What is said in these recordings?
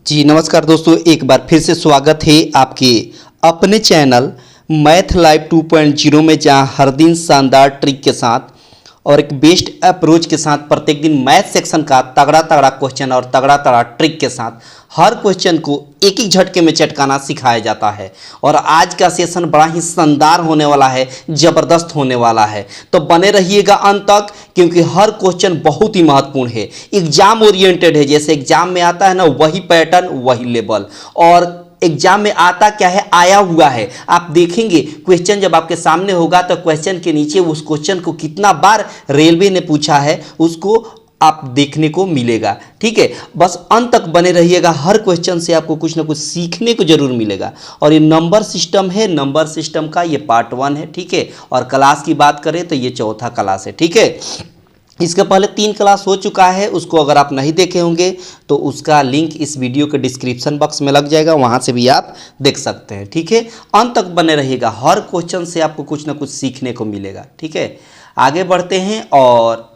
जी नमस्कार दोस्तों, एक बार फिर से स्वागत है आपके अपने चैनल मैथ लाइव 2.0 में, जहां हर दिन शानदार ट्रिक के साथ और एक बेस्ट अप्रोच के साथ प्रत्येक दिन मैथ सेक्शन का तगड़ा तगड़ा क्वेश्चन और तगड़ा तगड़ा ट्रिक के साथ हर क्वेश्चन को एक एक झटके में चटकाना सिखाया जाता है। और आज का सेशन बड़ा ही शानदार होने वाला है, ज़बरदस्त होने वाला है, तो बने रहिएगा अंत तक, क्योंकि हर क्वेश्चन बहुत ही महत्वपूर्ण है, एग्जाम ओरिएंटेड है। जैसे एग्जाम में आता है ना, वही पैटर्न वही लेवल, और एग्जाम में आता क्या है, आया हुआ है। आप देखेंगे क्वेश्चन जब आपके सामने होगा तो क्वेश्चन के नीचे उस क्वेश्चन को कितना बार रेलवे ने पूछा है उसको आप देखने को मिलेगा। ठीक है, बस अंत तक बने रहिएगा। हर क्वेश्चन से आपको कुछ ना कुछ सीखने को जरूर मिलेगा। और ये नंबर सिस्टम है, नंबर सिस्टम का ये पार्ट 1 है। ठीक है, और क्लास की बात करें तो ये चौथा क्लास है। ठीक है, इसके पहले 3 क्लास हो चुका है, उसको अगर आप नहीं देखे होंगे तो उसका लिंक इस वीडियो के डिस्क्रिप्शन बॉक्स में लग जाएगा, वहाँ से भी आप देख सकते हैं। ठीक है, अंत तक बने रहिएगा, हर क्वेश्चन से आपको कुछ ना कुछ सीखने को मिलेगा। ठीक है, आगे बढ़ते हैं। और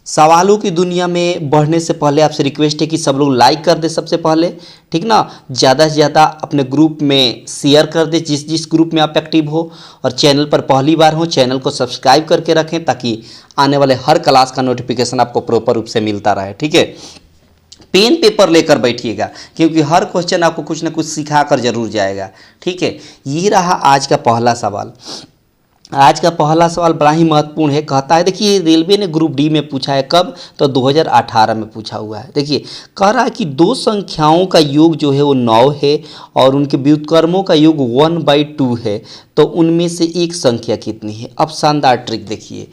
सवालों की दुनिया में बढ़ने से पहले आपसे रिक्वेस्ट है कि सब लोग लाइक कर दे सबसे पहले, ठीक ना। ज़्यादा से ज़्यादा अपने ग्रुप में शेयर कर दे, जिस जिस ग्रुप में आप एक्टिव हो। और चैनल पर पहली बार हो, चैनल को सब्सक्राइब करके रखें, ताकि आने वाले हर क्लास का नोटिफिकेशन आपको प्रॉपर रूप से मिलता रहे। ठीक है, पेन पेपर लेकर बैठिएगा, क्योंकि हर क्वेश्चन आपको कुछ ना कुछ सिखा कर जरूर जाएगा। ठीक है, ये रहा आज का पहला सवाल। आज का पहला सवाल बड़ा ही महत्वपूर्ण है। कहता है, देखिए रेलवे ने ग्रुप डी में पूछा है, कब, तो 2018 में पूछा हुआ है। देखिए कह रहा है कि दो संख्याओं का योग जो है वो 9 है और उनके व्युत्क्रमों का योग 1/2 है, तो उनमें से एक संख्या कितनी है। अब शानदार ट्रिक देखिए,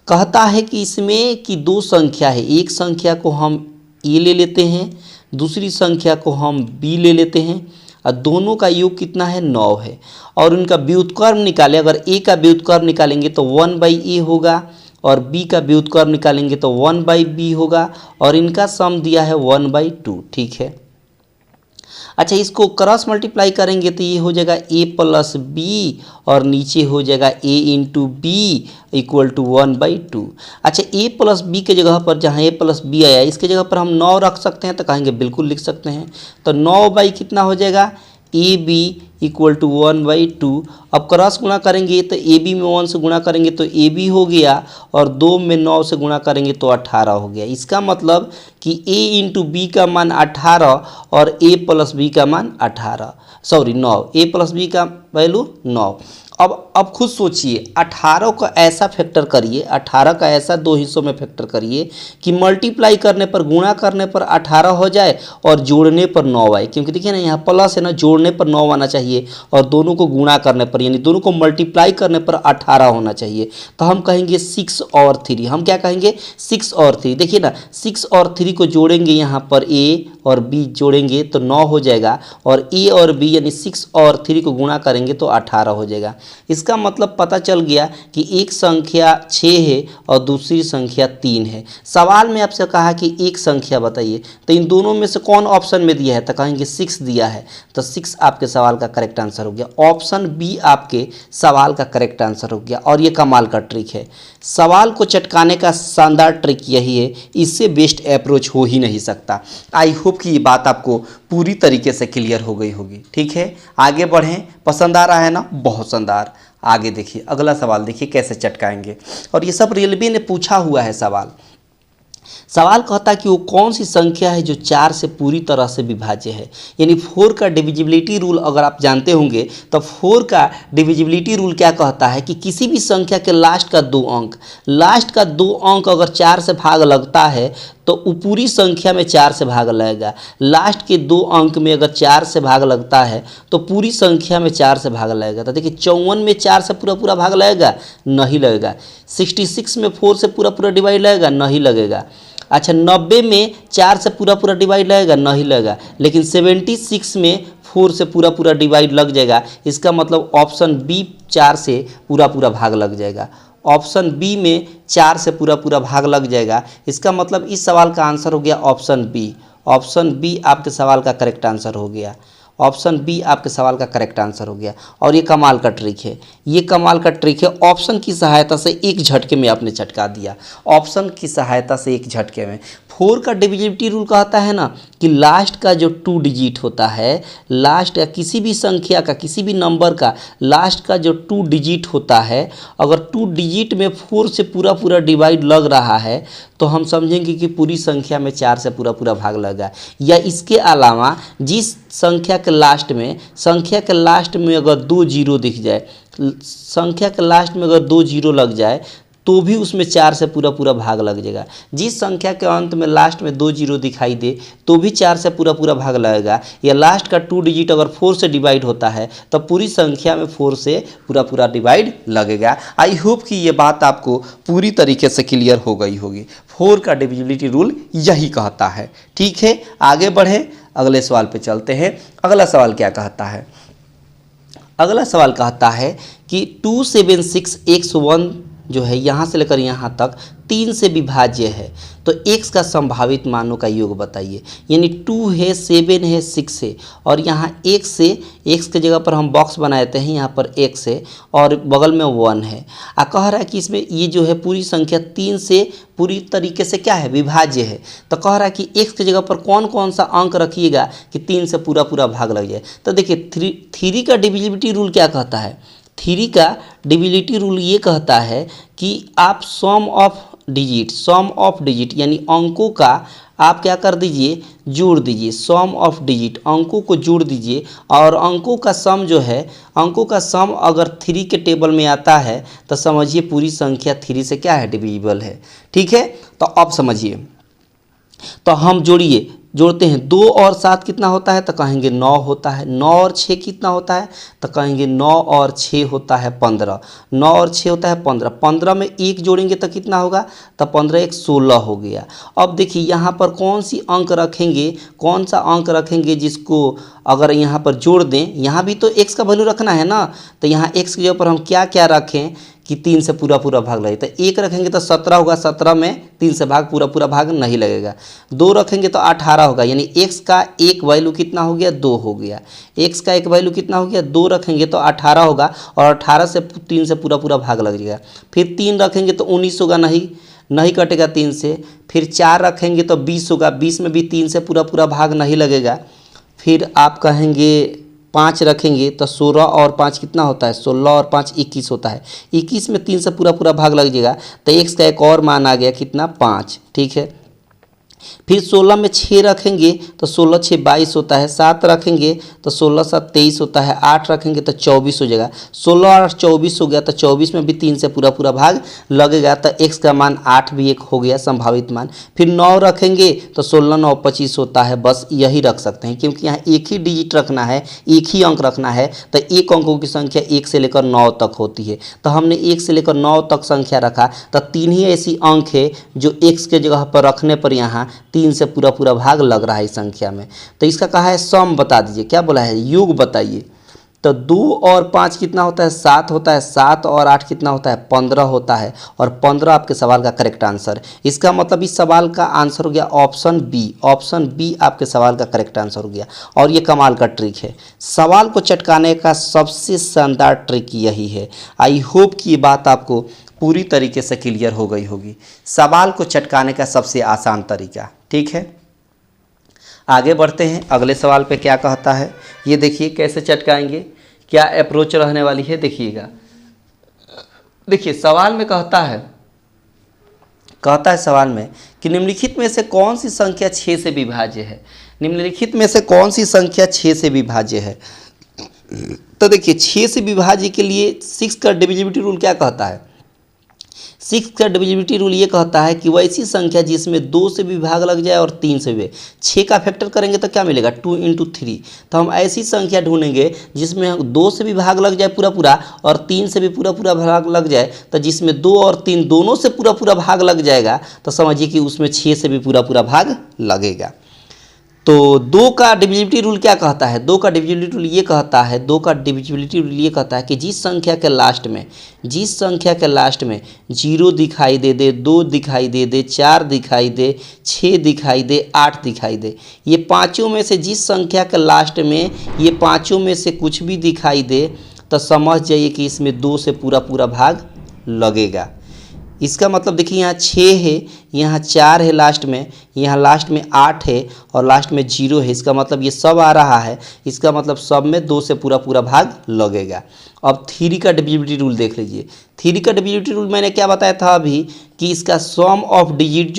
कहता है कि इसमें कि दो संख्या है, एक संख्या को हम ए ले लेते हैं, दूसरी संख्या को हम बी ले लेते हैं, और दोनों का योग कितना है, 9 है। और उनका व्युत्क्रम निकालें, अगर ए का व्युत्क्रम निकालेंगे तो 1/a होगा, और बी का व्युत्क्रम निकालेंगे तो 1/b होगा, और इनका सम दिया है 1/2। ठीक है, अच्छा इसको क्रॉस मल्टीप्लाई करेंगे तो ये हो जाएगा a + b, और नीचे हो जाएगा a × b = 1/2। अच्छा a + b के जगह पर, जहाँ a + b आया, इसके जगह पर हम 9 रख सकते हैं, तो कहेंगे बिल्कुल लिख सकते हैं। तो 9 कितना हो जाएगा, AB = 1/2। अब क्रॉस गुणा करेंगे तो AB में 1 से गुणा करेंगे तो AB हो गया, और 2 में 9 से गुणा करेंगे तो 18 हो गया। इसका मतलब कि A × B का मान 18 और A + B का मान 9, A + B का वैल्यू 9। अब खुद सोचिए, 18 का ऐसा फैक्टर करिए, 18 का ऐसा 2 हिस्सों में फैक्टर करिए कि मल्टीप्लाई करने पर, गुणा करने पर 18 हो जाए और जोड़ने पर 9 आए। क्योंकि देखिए ना, यहाँ प्लस है ना, जोड़ने पर 9 आना चाहिए और दोनों को गुणा करने पर, यानी दोनों को मल्टीप्लाई करने पर 18 होना चाहिए। तो हम कहेंगे 6 और 3। हम क्या कहेंगे, 6 और 3। देखिए ना, 6 और 3 को जोड़ेंगे, यहाँ पर A और B जोड़ेंगे तो 9 हो जाएगा, और A और B यानी 6 और 3 को गुणा करेंगे तो 18 हो जाएगा। इसका मतलब पता चल गया कि एक संख्या 6 है और दूसरी संख्या 3 है। सवाल में आपसे कहा कि एक संख्या बताइए, तो इन दोनों में से कौन ऑप्शन में दिया है, तो कहेंगे 6 दिया है, तो 6 आपके सवाल का करेक्ट आंसर हो गया। ऑप्शन बी आपके सवाल का करेक्ट आंसर हो गया। और ये कमाल का ट्रिक है, सवाल को चटकाने का शानदार ट्रिक यही है, इससे बेस्ट अप्रोच हो ही नहीं सकता। आई होप कि ये बात आपको पूरी तरीके से क्लियर हो गई होगी। ठीक है, आगे बढ़ें। पसंद आ रहा है ना, बहुत शानदार। आगे देखिए, अगला सवाल देखिए कैसे चटकाएंगे। और ये सब रेलवे ने पूछा हुआ है सवाल। सवाल कहता है कि वो कौन सी संख्या है जो 4 से पूरी तरह से विभाज्य है। यानी 4 का डिविजिबिलिटी रूल अगर आप जानते होंगे, तो 4 का डिविजिबिलिटी रूल क्या कहता है कि किसी भी संख्या के लास्ट का 2 अंक अगर 4 से भाग लगता है तो वो पूरी संख्या में 4 से भाग लगेगा। लास्ट के 2 अंक में अगर 4 से भाग लगता है तो पूरी संख्या में 4 से भाग लगेगा। तो देखिए 54 में 4 से पूरा भाग लगेगा, नहीं लगेगा। 66 में 4 से पूरा डिवाइड लगेगा, नहीं लगेगा। अच्छा 90 में 4 से पूरा डिवाइड लगेगा, नहीं लगेगा। लेकिन 76 में 4 से पूरा डिवाइड लग जाएगा। इसका मतलब ऑप्शन बी 4 से पूरा भाग लग जाएगा। ऑप्शन बी में 4 से पूरा भाग लग जाएगा। इसका मतलब इस सवाल का आंसर हो गया ऑप्शन बी। ऑप्शन बी आपके सवाल का करेक्ट आंसर हो गया। ऑप्शन बी आपके सवाल का करेक्ट आंसर हो गया। और ये कमाल का ट्रिक है, ये कमाल का ट्रिक है। ऑप्शन की सहायता से एक झटके में आपने चटका दिया, ऑप्शन की सहायता से एक झटके में। 4 का डिविजिबिलिटी रूल कहता है ना कि लास्ट का जो 2 डिजिट होता है, लास्ट का किसी भी संख्या का, किसी भी नंबर का लास्ट का जो 2 डिजिट होता है, अगर 2 डिजिट में 4 से पूरा पूरा डिवाइड लग रहा है तो हम समझेंगे कि पूरी संख्या में 4 से पूरा पूरा भाग लगा। या इसके अलावा जिस संख्या के लास्ट में अगर 2 जीरो दिख जाए, संख्या के लास्ट में अगर 2 जीरो लग जाए तो भी उसमें 4 से पूरा पूरा भाग लग जाएगा। जिस संख्या के अंत में लास्ट में 2 जीरो दिखाई दे तो भी 4 से पूरा पूरा भाग लगेगा। या लास्ट का 2 डिजिट अगर 4 से डिवाइड होता है तो पूरी संख्या में 4 से पूरा पूरा डिवाइड लगेगा। आई होप कि ये बात आपको पूरी तरीके से क्लियर हो गई होगी। 4 का डिविजिबिलिटी रूल यही कहता है। ठीक है, आगे बढ़ें, अगले सवाल पे चलते हैं। अगला सवाल क्या कहता है? अगला सवाल कहता है कि 276x1 जो है यहाँ से लेकर यहाँ तक 3 से विभाज्य है, तो x का संभावित मानों का योग बताइए। यानी 2 है, 7 है, 6 है और यहाँ x है, x के जगह पर हम बॉक्स बना देते हैं, यहाँ पर x है और बगल में 1 है। कह रहा है कि इसमें ये जो है पूरी संख्या 3 से पूरी तरीके से क्या है, विभाज्य है। तो कह रहा है कि x के जगह पर कौन कौन सा अंक रखिएगा कि 3 से पूरा पूरा भाग लग जाए। तो देखिए 3 का डिविजिबिलिटी रूल क्या कहता है? 3 का डिविजिबिलिटी रूल ये कहता है कि आप सम ऑफ डिजिट यानी अंकों का आप क्या कर दीजिए, जोड़ दीजिए। सम ऑफ डिजिट, अंकों को जोड़ दीजिए और अंकों का सम जो है, अंकों का सम अगर 3 के टेबल में आता है तो समझिए पूरी संख्या 3 से क्या है, डिविजिबल है। ठीक है, तो अब समझिए, तो हम जोड़ते हैं। 2 और 7 कितना होता है? तो कहेंगे 9 होता है। 9 और 6 कितना होता है? तो कहेंगे 9 और 6 होता है 15। 9 और 6 होता है 15। 15 में 1 जोड़ेंगे तो कितना होगा? तो 15 1 16 हो गया। अब देखिए यहाँ पर कौन सा अंक रखेंगे जिसको अगर यहाँ पर जोड़ दें, यहाँ भी तो x का वैल्यू रखना है ना, तो यहाँ x के ऊपर हम क्या क्या रखें कि 3 से पूरा पूरा भाग लगे। तो 1 रखेंगे तो 17 होगा, 17 में 3 से पूरा पूरा भाग नहीं लगेगा। 2 रखेंगे तो 18 होगा, यानी x का एक वैल्यू कितना हो गया? 2 हो गया। x का एक वैल्यू कितना हो गया? 2 रखेंगे तो 18 होगा और 18 से 3 से पूरा पूरा भाग लग जाएगा। फिर 3 रखेंगे तो 19 होगा, नहीं कटेगा 3 से। फिर 4 रखेंगे तो 20 होगा, 20 में भी 3 से पूरा पूरा भाग नहीं लगेगा। फिर आप कहेंगे 5 रखेंगे तो 16 और 5 कितना होता है? 16 और 5 21 होता है। 21 में 3 से पूरा पूरा भाग लग जाएगा, तो x का एक और मान आ गया कितना? 5। ठीक है, फिर 16 में 6 रखेंगे तो 16 6 22 होता है। 7 रखेंगे तो 16 7 23 होता है। 8 रखेंगे तो 24 हो जाएगा। 16 और 24 हो गया, तो 24 में भी 3 से पूरा पूरा भाग लगेगा, तो x का मान 8 भी एक हो गया संभावित मान। फिर 9 रखेंगे तो 16 9 25 होता है। बस यही रख सकते हैं, क्योंकि यहाँ एक ही डिजिट रखना है, एक ही अंक रखना है, तो एक अंकों की संख्या 1 से लेकर 9 तक होती है। तो हमने 1 से लेकर 9 तक संख्या रखा, तो 3 ही ऐसी अंक है जो x के जगह पर रखने पर यहाँ 3 से पूरा पूरा भाग लग रहा है इस संख्या में। तो इसका कहा है सम बता दीजिए, क्या बोला है? योग बताइए। तो 2 और 5 कितना होता है? 7 होता है। 7 और 8 कितना होता है? 15 होता है। और 15 आपके सवाल का करेक्ट आंसर। इसका मतलब इस सवाल का आंसर हो गया ऑप्शन बी। ऑप्शन बी आपके सवाल का करेक्ट आंसर हो गया। और ये कमाल का ट्रिक है, सवाल को चटकाने का सबसे शानदार ट्रिक यही है। आई होप कि ये बात आपको पूरी तरीके से क्लियर हो गई होगी। सवाल को चटकाने का सबसे आसान तरीका। ठीक है, आगे बढ़ते हैं। अगले सवाल पे क्या कहता है ये देखिए, कैसे चटकाएंगे, क्या अप्रोच रहने वाली है, देखिएगा। देखिए सवाल में कहता है सवाल में कि निम्नलिखित में से कौन सी संख्या 6 से विभाज्य है। निम्नलिखित में से कौन सी संख्या 6 से विभाज्य है? तो देखिए 6 से विभाज्य के लिए 6 का डिविजिबिलिटी रूल क्या कहता है? 6 का डिविजिबिलिटी रूल ये कहता है कि वैसी संख्या जिसमें 2 से भी भाग लग जाए और 3 से भी। 6 का फैक्टर करेंगे तो क्या मिलेगा? 2 × 3। तो हम ऐसी संख्या ढूंढेंगे जिसमें 2 से भी भाग लग जाए पूरा पूरा और 3 से भी पूरा पूरा भाग लग जाए। तो जिसमें 2 और 3 दोनों से पूरा पूरा भाग लग जाएगा, तो समझिए कि उसमें 6 से भी पूरा पूरा भाग लगेगा। तो दो का डिविजिबिलिटी रूल क्या कहता है? दो का डिविजिबिलिटी रूल ये कहता है, दो का डिविजिबिलिटी रूल ये कहता है कि जिस संख्या के लास्ट में 0 दिखाई दे, 2 दिखाई दे, 4 दिखाई दे, 6 दिखाई दे, 8 दिखाई दे, ये पाँचों में से जिस संख्या के लास्ट में ये पाँचों में से कुछ भी दिखाई दे तो समझ जाइए कि इसमें 2 से पूरा भाग लगेगा। इसका मतलब देखिए यहाँ 6 है, यहाँ 4 है लास्ट में, यहाँ लास्ट में 8 है और लास्ट में 0 है। इसका मतलब ये सब आ रहा है, इसका मतलब सब में 2 से पूरा भाग लगेगा। अब 3 का डिविजिबिलिटी रूल देख लीजिए। 3 का डिविजिबिलिटी रूल मैंने क्या बताया था अभी कि इसका सम ऑफ डिजिट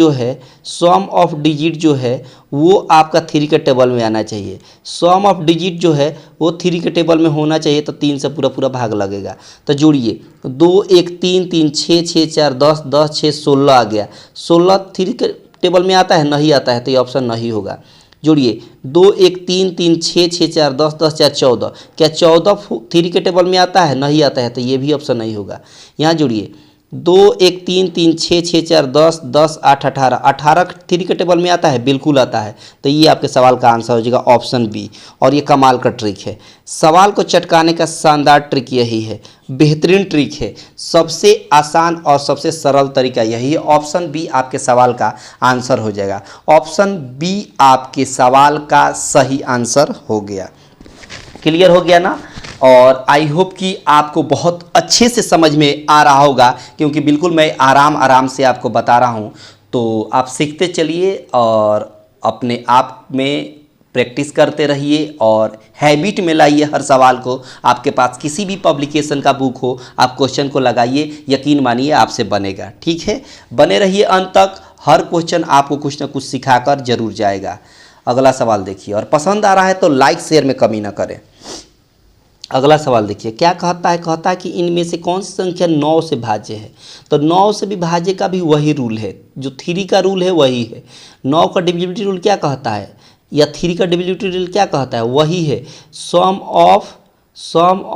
जो है वो आपका 3 के टेबल में आना चाहिए। सम ऑफ डिजिट जो है वो 3 के टेबल में होना चाहिए, तो 3 से पूरा भाग लगेगा। तो जोड़िए 2 1 3 3 6 6 4 10 10 6 16 आ गया। 16 3 के टेबल में आता है? नहीं आता है, तो ये ऑप्शन नहीं होगा। जोड़िए 2 1 3 3 6 6 4 10 10 4 14, क्या 14 3 के टेबल में आता है? नहीं आता है, तो ये भी ऑप्शन नहीं होगा। यहाँ जोड़िए 2 1 3 3 6 6 4 10 10 8 18, 18 3 के टेबल में आता है? बिल्कुल आता है, तो ये आपके सवाल का आंसर हो जाएगा ऑप्शन बी। और ये कमाल का ट्रिक है, सवाल को चटकाने का शानदार ट्रिक यही है, बेहतरीन ट्रिक है, सबसे आसान और सबसे सरल तरीका यही है। ऑप्शन बी आपके सवाल का आंसर हो जाएगा। ऑप्शन बी आपके सवाल का सही आंसर हो गया। क्लियर हो गया ना? और आई होप कि आपको बहुत अच्छे से समझ में आ रहा होगा, क्योंकि बिल्कुल मैं आराम से आपको बता रहा हूँ। तो आप सीखते चलिए और अपने आप में प्रैक्टिस करते रहिए और हैबिट में लाइए हर सवाल को। आपके पास किसी भी पब्लिकेशन का बुक हो, आप क्वेश्चन को लगाइए, यकीन मानिए आपसे बनेगा। ठीक है, बने रहिए अंत तक, हर क्वेश्चन आपको कुछ ना कुछ सिखाकर जरूर जाएगा। अगला सवाल देखिए, और पसंद आ रहा है तो लाइक शेयर में कमी ना करें। अगला सवाल देखिए क्या कहता है? कहता है कि इनमें से कौन सी संख्या 9 से भाज्य है? तो 9 से भी भाज्य का भी वही रूल है, जो 3 का रूल है वही है। 9 का डिविजिबिलिटी रूल क्या कहता है, या 3 का डिविजिबिलिटी रूल क्या कहता है? वही है, सम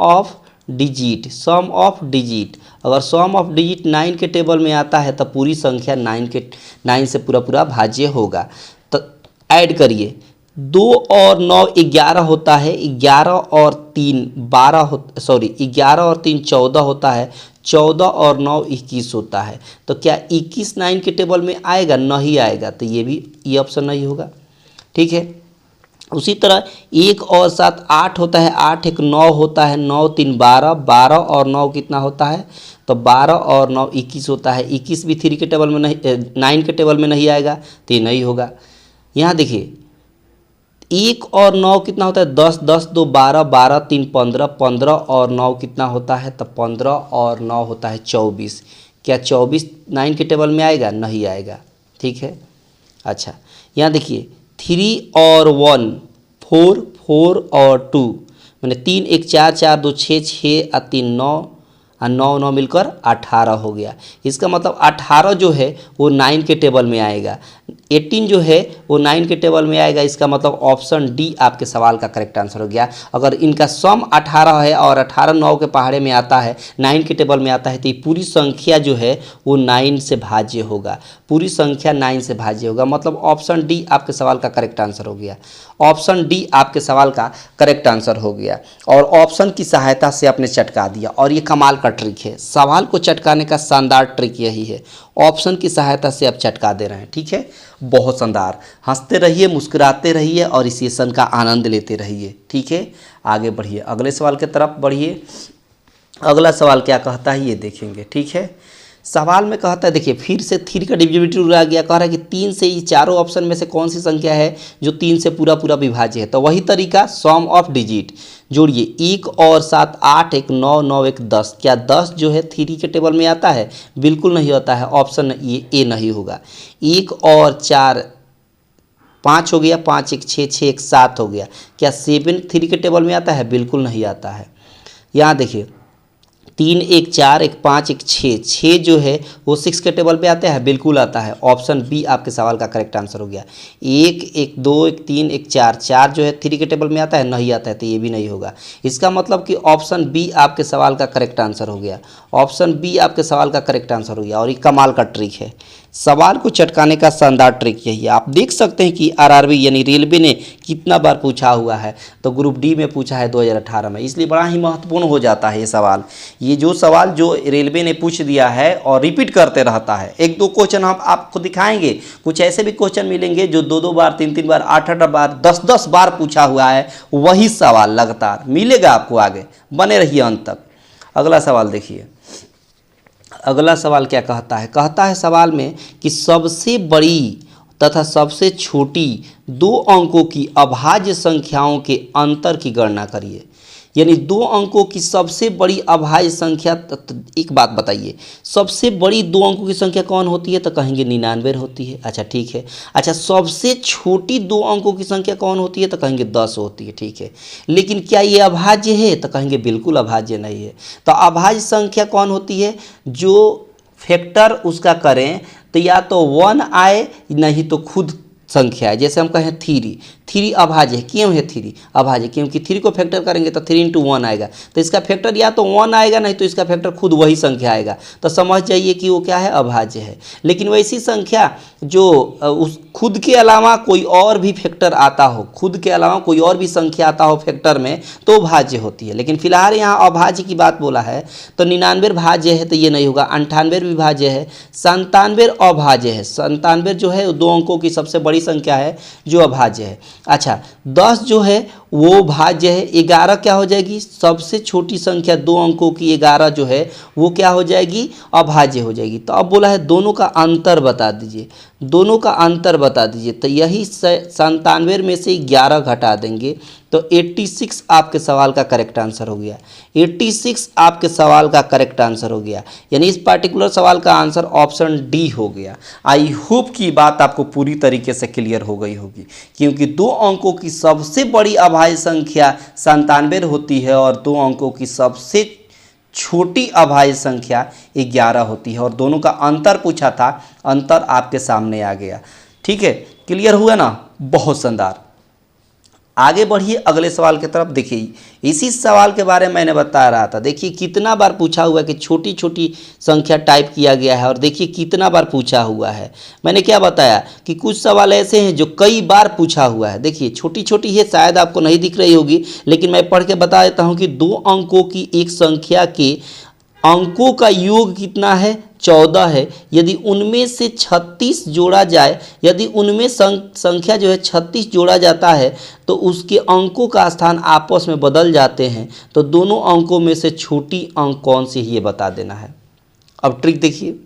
ऑफ डिजिट। अगर सम ऑफ डिजिट 9 के टेबल में आता है तो पूरी संख्या 9 से पूरा भाज्य होगा। तो ऐड करिए, 2 और 9 11 होता है, 11 और 3 14 होता है, 14 और 9 21 होता है। तो क्या 21 9 के टेबल में आएगा? नहीं आएगा, तो ये ऑप्शन नहीं होगा। ठीक है, उसी तरह 1 और 7 8 होता है, 8 1 9 होता है, 9 3 12, 12 और 9 कितना होता है? तो 12 और 9 21 होता है। 21 भी 3 के टेबल में नहीं, 9 के टेबल में नहीं आएगा, तो ये नहीं होगा। यहाँ देखिए 1 और 9 कितना होता है? 10 10 2 12, 12 3 15, 15 और 9 कितना होता है? तो 15 और 9 होता है 24। क्या 24 9 के टेबल में आएगा? नहीं आएगा। ठीक है, अच्छा यहाँ देखिए 3 और 1 4, 4 और 2, मैंने 3 1 4 4 2 6 6 और 3 9 और 9 9 मिलकर 18 हो गया। इसका मतलब 18 जो है वो 9 के टेबल में आएगा, 18 जो है वो 9 के टेबल में आएगा। इसका मतलब ऑप्शन डी आपके सवाल का करेक्ट आंसर हो गया। अगर इनका सम 18 है और 18 9 के पहाड़े में आता है, 9 के टेबल में आता है, तो ये पूरी संख्या जो है वो 9 से भाज्य होगा, पूरी संख्या 9 से भाज्य होगा। मतलब ऑप्शन डी आपके सवाल का करेक्ट आंसर हो गया। ऑप्शन डी आपके सवाल का करेक्ट आंसर हो गया और ऑप्शन की सहायता से आपने चटका दिया। और ये कमाल का ट्रिक है, सवाल को चटकाने का शानदार ट्रिक यही है, ऑप्शन की सहायता से आप चटका दे रहे हैं। ठीक है, बहुत शानदार। हंसते रहिए, मुस्कुराते रहिए और इस सेशन का आनंद लेते रहिए। ठीक है, आगे बढ़िए, अगले सवाल की तरफ बढ़िए। अगला सवाल क्या कहता है ये देखेंगे। ठीक है, सवाल में कहता है, देखिए फिर से 3 का डिविजिबिलिटी रूल आ गया। कह रहा है कि 3 से, ये चारों ऑप्शन में से कौन सी संख्या है जो 3 से पूरा विभाज्य है? तो वही तरीका, सम ऑफ डिजिट। जोड़िए 1 और 7 8 1 9 9 1 10। क्या 10 जो है 3 के टेबल में आता है? बिल्कुल नहीं आता है, ऑप्शन ये ए नहीं होगा। 1 और 4 5 हो गया, 5 1 6 6 1 7 हो गया। क्या 7 3 के टेबल में आता है? बिल्कुल नहीं आता है। यहाँ देखिए 3 1 4 1 5 1 6 जो है वो 6 के टेबल पे आता है? बिल्कुल आता है। ऑप्शन बी आपके सवाल का करेक्ट आंसर हो गया। 1 1 2 1 3 1 4 जो है 3 के टेबल में आता है? नहीं आता है, तो ये भी नहीं होगा। इसका मतलब कि ऑप्शन बी आपके सवाल का करेक्ट आंसर हो गया। ऑप्शन बी आपके सवाल का करेक्ट आंसर हो गया। और ये कमाल का ट्रिक है, सवाल को चटकाने का शानदार ट्रिक यही है। आप देख सकते हैं कि आरआरबी यानी रेलवे ने कितना बार पूछा हुआ है, तो ग्रुप डी में पूछा है 2018 में, इसलिए बड़ा ही महत्वपूर्ण हो जाता है ये सवाल। ये जो सवाल जो रेलवे ने पूछ दिया है और रिपीट करते रहता है, एक दो क्वेश्चन हम आपको दिखाएंगे, कुछ ऐसे भी क्वेश्चन मिलेंगे जो दो दो बार, तीन तीन बार, आठ आठ बार, 10 बार पूछा हुआ है, वही सवाल लगातार मिलेगा आपको आगे। बने रहिए अंत तक। अगला सवाल देखिए, अगला सवाल क्या कहता है? कहता है सवाल में कि सबसे बड़ी तथा सबसे छोटी दो अंकों की अभाज्य संख्याओं के अंतर की गणना करिए। यानी दो अंकों की सबसे बड़ी अभाज्य संख्या, एक बात बताइए, सबसे बड़ी दो अंकों की संख्या कौन होती है? तो कहेंगे 99 होती है। अच्छा ठीक है। अच्छा, सबसे छोटी दो अंकों की संख्या कौन होती है? तो कहेंगे 10 होती है। ठीक है, लेकिन क्या ये अभाज्य है? तो कहेंगे बिल्कुल अभाज्य नहीं है। तो अभाज्य संख्या कौन होती है? जो फैक्टर उसका करें तो या तो 1 आए, नहीं तो खुद संख्या है। जैसे हम कहें 3 अभाज्य है। क्यों है 3 अभाज्य? क्योंकि 3 को फैक्टर करेंगे तो 3 × 1 आएगा, तो इसका फैक्टर या तो 1 आएगा, नहीं तो इसका फैक्टर खुद वही संख्या आएगा। तो समझ जाइए कि वो क्या है? अभाज्य है। लेकिन वैसी संख्या जो उस खुद के अलावा कोई और भी फैक्टर आता हो, खुद के अलावा कोई और भी संख्या आता हो फैक्टर में, तो भाज्य होती है। लेकिन फिलहाल यहाँ अभाज्य की बात बोला है, तो 99 भाज्य है तो ये नहीं होगा। 98 भी भाज्य है, 97 अभाज्य है। 97 जो है दो अंकों की सबसे बड़ी संख्या है जो अभाज्य है। अच्छा, 10 जो है वो भाज्य है। 11 क्या हो जाएगी? सबसे छोटी संख्या दो अंकों की 11 जो है वो क्या हो जाएगी? अभाज्य हो जाएगी। तो अब बोला है दोनों का अंतर बता दीजिए, दोनों का अंतर बता दीजिए। तो यही 97 में से 11 घटा देंगे तो 86 आपके सवाल का करेक्ट आंसर हो गया। 86 आपके सवाल का करेक्ट आंसर हो गया। यानी इस पार्टिकुलर सवाल का आंसर ऑप्शन डी हो गया। आई होप की बात आपको पूरी तरीके से क्लियर हो गई होगी, क्योंकि दो अंकों की सबसे बड़ी अभाज्य संख्या 97 होती है और दो अंकों की सबसे छोटी अभाज्य संख्या 11 होती है, और दोनों का अंतर पूछा था। अंतर आपके सामने आ गया। ठीक है, क्लियर हुआ ना? बहुत शानदार। आगे बढ़िए अगले सवाल की तरफ। देखिए, इसी सवाल के बारे में मैंने बता रहा था। देखिए कितना बार पूछा हुआ है कि छोटी छोटी संख्या टाइप किया गया है, और देखिए कितना बार पूछा हुआ है। मैंने क्या बताया कि कुछ सवाल ऐसे हैं जो कई बार पूछा हुआ है। देखिए छोटी छोटी है, शायद आपको नहीं दिख रही होगी, लेकिन मैं पढ़ के बता देता हूँ कि दो अंकों की एक संख्या के अंकों का योग कितना है? 14 है। यदि उनमें से 36 जोड़ा जाए, यदि उनमें संख्या जो है 36 जोड़ा जाता है तो उसके अंकों का स्थान आपस में बदल जाते हैं, तो दोनों अंकों में से छोटी अंक कौन सी है ये बता देना है। अब ट्रिक देखिए।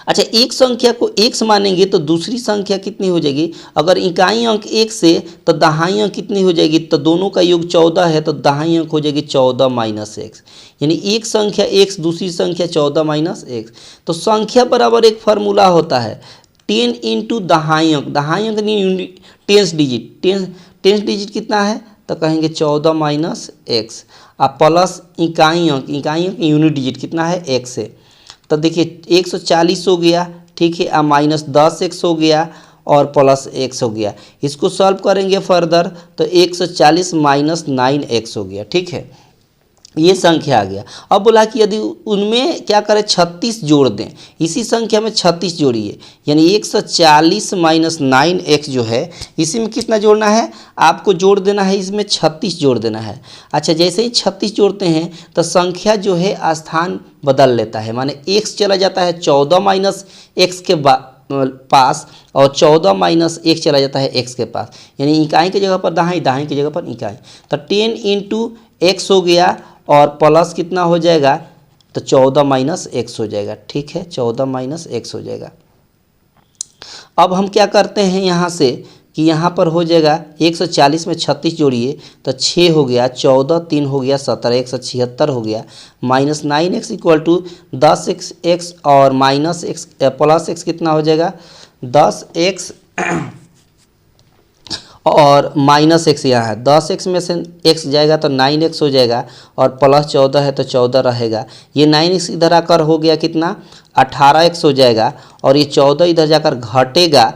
अच्छा, एक संख्या को x मानेंगे तो दूसरी संख्या कितनी हो जाएगी? अगर इकाई अंक 1 से तो दहाई अंक कितनी हो जाएगी? तो दोनों का योग 14 है, तो दहाई अंक हो जाएगी 14 - x। यानी एक संख्या x, दूसरी संख्या 14 - x। तो संख्या बराबर एक फार्मूला होता है 10 × दहाई अंक। दहाई अंक नहीं, 10 डिजिट। 10 डिजिट कितना है? तो कहेंगे 14 - x। अब प्लस इकाई अंक, इकाई अंक यूनिट डिजिट कितना है? x है। तो देखिए 140 हो गया। ठीक है, अब -10x हो गया और प्लस x हो गया। इसको सॉल्व करेंगे फर्दर तो 140 - 9x हो गया। ठीक है, ये संख्या आ गया। अब बोला कि यदि उनमें क्या करें? 36 जोड़ दें। इसी संख्या में 36 जोड़िए, यानी 140 - 9x जो है इसी में कितना जोड़ना है? आपको जोड़ देना है, इसमें 36 जोड़ देना है। अच्छा, जैसे ही 36 जोड़ते हैं तो संख्या जो है स्थान बदल लेता है, माने x चला जाता है 14 - x के पास, और 14 - 1 चला जाता है x के पास। यानी इकाई की जगह पर दहाई, दहाई की जगह पर इकाई। तो 10 × x हो गया और प्लस कितना हो जाएगा? तो 14 - x हो जाएगा। ठीक है, 14 - x हो जाएगा। अब हम क्या करते हैं यहाँ से कि यहाँ पर हो जाएगा 140 में 36 जोड़िए तो 6 हो गया, 14 3 हो गया 17, 176 हो गया। -9x = 10x और -x प्लस x कितना हो जाएगा? 10x और -x यहाँ है। 10x में से x जाएगा तो 9x हो जाएगा, और प्लस 14 है तो 14 रहेगा। ये 9x इधर आकर हो गया कितना? 18x हो जाएगा, और ये 14 इधर जाकर घटेगा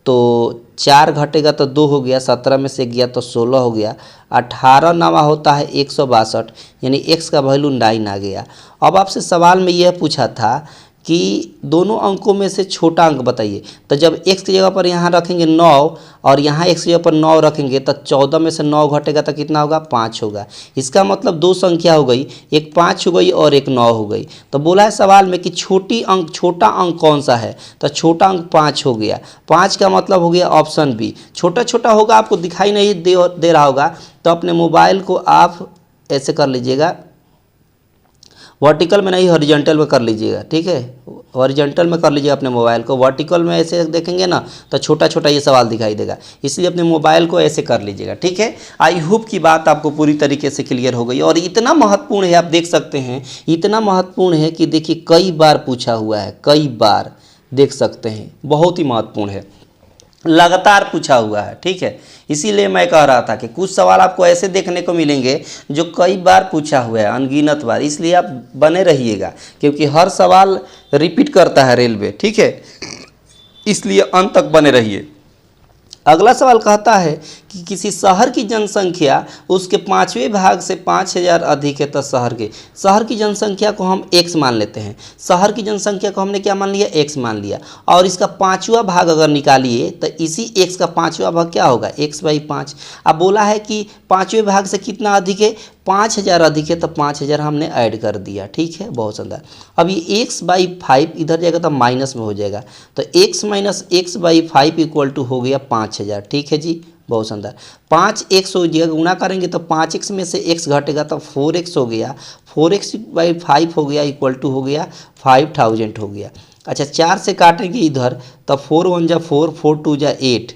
तो 4 घटेगा तो 2 हो गया, 17 में से गया तो 16 हो गया। 18 नवा होता है 162, यानी x का वैल्यू 9 आ गया। अब आपसे सवाल में यह पूछा था कि दोनों अंकों में से छोटा अंक बताइए। तो जब x की जगह पर यहाँ रखेंगे 9 और यहाँ x की जगह पर 9 रखेंगे तो 14 में से 9 घटेगा तो कितना होगा, 5 होगा। इसका मतलब दो संख्या हो गई, एक 5 हो गई और एक 9 हो गई। तो बोला है सवाल में कि छोटा अंक कौन सा है, तो छोटा अंक 5 हो गया। 5 का मतलब हो गया ऑप्शन बी। छोटा छोटा होगा, आपको दिखाई नहीं दे रहा होगा, तो अपने मोबाइल को आप ऐसे कर लीजिएगा, वर्टिकल में नहीं हॉरिजॉन्टल में कर लीजिएगा, ठीक है। हॉरिजॉन्टल में कर लीजिएगा अपने मोबाइल को, वर्टिकल में ऐसे देखेंगे ना तो छोटा छोटा ये सवाल दिखाई देगा, इसलिए अपने मोबाइल को ऐसे कर लीजिएगा, ठीक है। आई होप की बात आपको पूरी तरीके से क्लियर हो गई। और इतना महत्वपूर्ण है, आप देख सकते हैं, इतना महत्वपूर्ण है कि देखिए कई बार पूछा हुआ है, कई बार देख सकते हैं, बहुत ही महत्वपूर्ण है, लगातार पूछा हुआ है, ठीक है। इसीलिए मैं कह रहा था कि कुछ सवाल आपको ऐसे देखने को मिलेंगे जो कई बार पूछा हुआ है, अनगिनत बार, इसलिए आप बने रहिएगा क्योंकि हर सवाल रिपीट करता है रेलवे, ठीक है, इसलिए अंत तक बने रहिए। अगला सवाल कहता है कि किसी शहर की जनसंख्या उसके 5वें भाग से 5000 अधिक है, तो शहर की जनसंख्या को हम x मान लेते हैं। शहर की जनसंख्या को हमने क्या मान लिया, x मान लिया, और इसका 5वां भाग अगर निकालिए तो इसी x का 5वां भाग क्या होगा, x/5। अब बोला है कि 5वें भाग से कितना अधिक है, 5000 अधिक है, तो 5000 हमने ऐड कर दिया, ठीक है, बहुत सुंदर। अब ये x/5 इधर जाएगा तो माइनस में हो जाएगा, तो x - x/5 इक्वल टू हो गया 5000, ठीक है जी, बहुत सुंदर। 5x हो जाएगा, गुना करेंगे तो 5x में से x घटेगा तो 4x हो गया, 4x/5 हो गया इक्वल टू हो गया 5000 हो गया। अच्छा 4 से काटेंगे इधर तो 4 1 जा 4, 4 2 जा 8,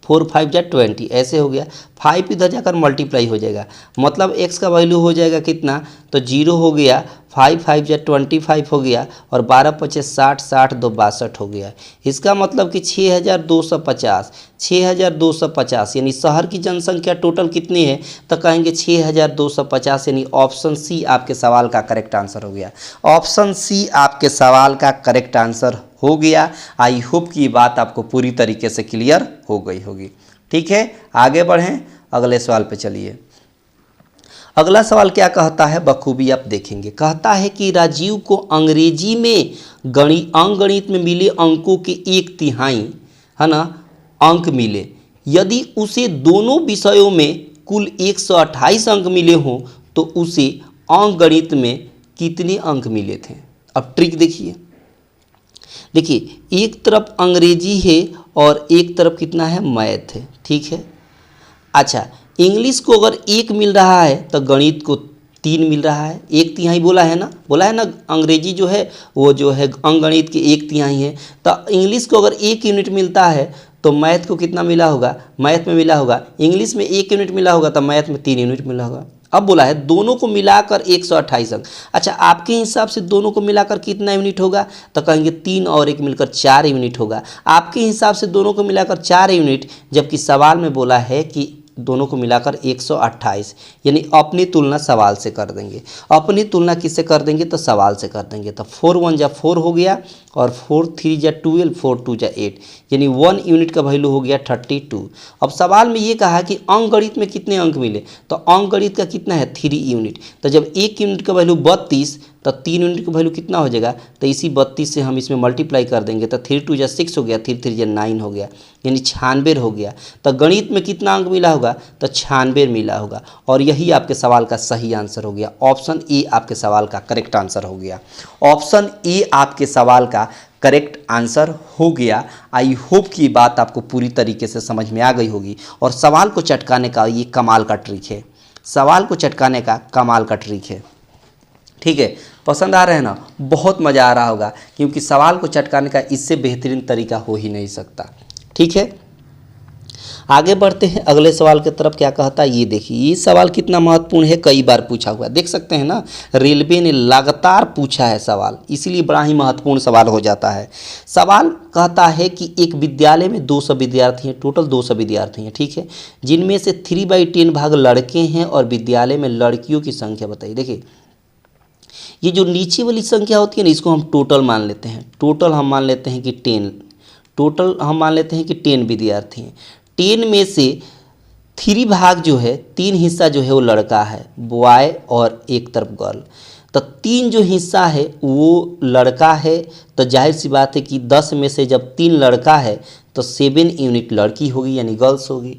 4 5 जा 20, ऐसे हो गया। 5 इधर जाकर मल्टीप्लाई हो जाएगा, मतलब x का वैल्यू हो जाएगा कितना, तो 0 हो गया, 5 5 जा 25 हो गया, और 12 5 60, 60 2 62 हो गया। इसका मतलब कि 6250 यानी शहर की जनसंख्या टोटल कितनी है, तो कहेंगे 6250, यानी ऑप्शन सी आपके सवाल का करेक्ट आंसर हो गया। ऑप्शन सी आपके सवाल का करेक्ट आंसर हो गया। आई होप कि ये बात आपको पूरी तरीके से क्लियर हो गई होगी, ठीक है। आगे बढ़ें, अगले सवाल पे चलिए। अगला सवाल क्या कहता है बखूबी आप देखेंगे। कहता है कि राजीव को अंग्रेजी में अंकगणित में मिले अंकों के 1/3 है ना अंक मिले, यदि उसे दोनों विषयों में कुल 128 अंक मिले हों तो उसे अंकगणित में कितने अंक मिले थे। अब ट्रिक देखिए, एक तरफ अंग्रेजी है और एक तरफ कितना है, मैथ है, ठीक है। अच्छा इंग्लिश को अगर 1 मिल रहा है तो गणित को 3 मिल रहा है, 1/3 बोला है ना, अंग्रेजी जो है वो जो है अंकगणित के 1/3 है, तो इंग्लिश को अगर 1 यूनिट मिलता है तो मैथ को कितना मिला होगा, मैथ में मिला होगा, इंग्लिश में 1 यूनिट मिला होगा तो मैथ में 3 यूनिट मिला होगा। अब बोला है दोनों को मिलाकर 128 अंक। अच्छा आपके हिसाब से दोनों को मिलाकर कितना यूनिट होगा, तो कहेंगे 3 और 1 मिलकर 4 यूनिट होगा। आपके हिसाब से दोनों को मिलाकर 4 यूनिट, जबकि सवाल में बोला है कि दोनों को मिलाकर 128, यानी अपनी तुलना सवाल से कर देंगे। अपनी तुलना किससे कर देंगे, तो सवाल से कर देंगे। तो 4 1 जा 4 हो गया, और 4 3 जा 12, 4 2 जा 8, यानी 1 यूनिट का वैल्यू हो गया 32। अब सवाल में ये कहा कि अंकगणित में कितने अंक मिले, तो अंकगणित का कितना है 3 यूनिट। तो जब 1 यूनिट का वैल्यू 32 तो 3 यूनिट का वैल्यू कितना हो जाएगा, तो इसी 32 से हम इसमें मल्टीप्लाई कर देंगे, तो 3 2 जा 6 हो गया, 3 3 जा 9 हो गया, यानी 96 हो गया। तो गणित में कितना अंक मिला होगा, तो 96 मिला होगा, और यही आपके सवाल का सही आंसर हो गया। ऑप्शन ए आपके सवाल का करेक्ट आंसर हो गया। ऑप्शन ए आपके सवाल का करेक्ट आंसर हो गया। आई होप कि बात आपको पूरी तरीके से समझ में आ गई होगी, और सवाल को चटकाने का ये कमाल का ट्रिक है, सवाल को चटकाने का कमाल का ट्रिक है, ठीक है। पसंद आ रहे हैं ना, बहुत मज़ा आ रहा होगा, क्योंकि सवाल को चटकाने का इससे बेहतरीन तरीका हो ही नहीं सकता, ठीक है। आगे बढ़ते हैं अगले सवाल की तरफ। क्या कहता है ये देखिए, ये सवाल कितना महत्वपूर्ण है, कई बार पूछा हुआ है, देख सकते हैं ना, रेलवे ने लगातार पूछा है सवाल, इसीलिए बड़ा ही महत्वपूर्ण सवाल हो जाता है। सवाल कहता है कि एक विद्यालय में 200 विद्यार्थी हैं, टोटल 200 विद्यार्थी हैं, ठीक है, जिनमें से 3/10 भाग लड़के हैं और विद्यालय में लड़कियों की संख्या बताइए। देखिए ये जो नीचे वाली संख्या होती है ना, इसको हम टोटल मान लेते हैं, टोटल हम मान लेते हैं कि 10, टोटल हम मान लेते हैं कि 10 विद्यार्थी हैं। 10 में से 3 भाग जो है, 3 हिस्सा जो है वो लड़का है, बॉय, और एक तरफ गर्ल। तो 3 जो हिस्सा है वो लड़का है, तो जाहिर सी बात है कि 10 में से जब 3 लड़का है तो 7 यूनिट लड़की होगी यानी गर्ल्स होगी।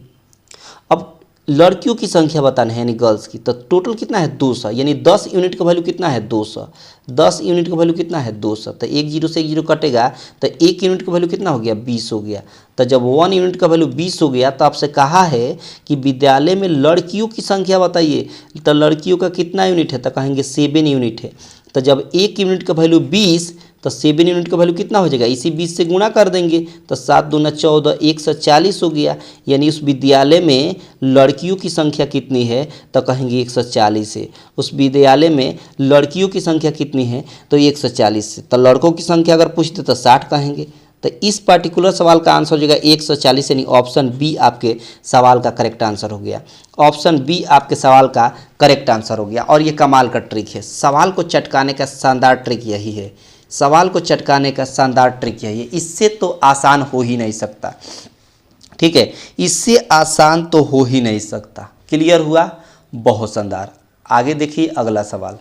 अब लड़कियों की संख्या बताना है यानी गर्ल्स की, तो टोटल कितना है 200, यानी 10 यूनिट का वैल्यू कितना है 200, 10 यूनिट का वैल्यू कितना है 200, तो 1 जीरो से 1 जीरो कटेगा तो 1 यूनिट का वैल्यू कितना हो गया 20 हो गया। तो जब 1 यूनिट का वैल्यू 20 हो गया तो आपसे कहा है कि विद्यालय में लड़कियों की संख्या बताइए, तो लड़कियों का कितना यूनिट है, तो कहेंगे 7 यूनिट है। तो जब 1 यूनिट का वैल्यू 20 तो 7 यूनिट का वैल्यू कितना हो जाएगा, इसी 20 से गुणा कर देंगे तो 7 दूना 14 140 हो गया। यानी उस विद्यालय में लड़कियों की संख्या कितनी है, तो कहेंगे 140 है। उस विद्यालय में लड़कियों की संख्या कितनी है, तो 140 है। तो लड़कों की संख्या अगर पूछते तो 60 कहेंगे। तो इस पर्टिकुलर सवाल का आंसर हो जाएगा 140, यानी ऑप्शन बी आपके सवाल का करेक्ट आंसर हो गया। ऑप्शन बी आपके सवाल का करेक्ट आंसर हो गया। और ये कमाल का ट्रिक है, सवाल को चटकाने का शानदार ट्रिक यही है, सवाल को चटकाने का शानदार ट्रिक यही है, इससे तो आसान हो ही नहीं सकता। ठीक है, इससे आसान तो हो ही नहीं सकता। क्लियर हुआ, बहुत शानदार। आगे देखिए अगला सवाल।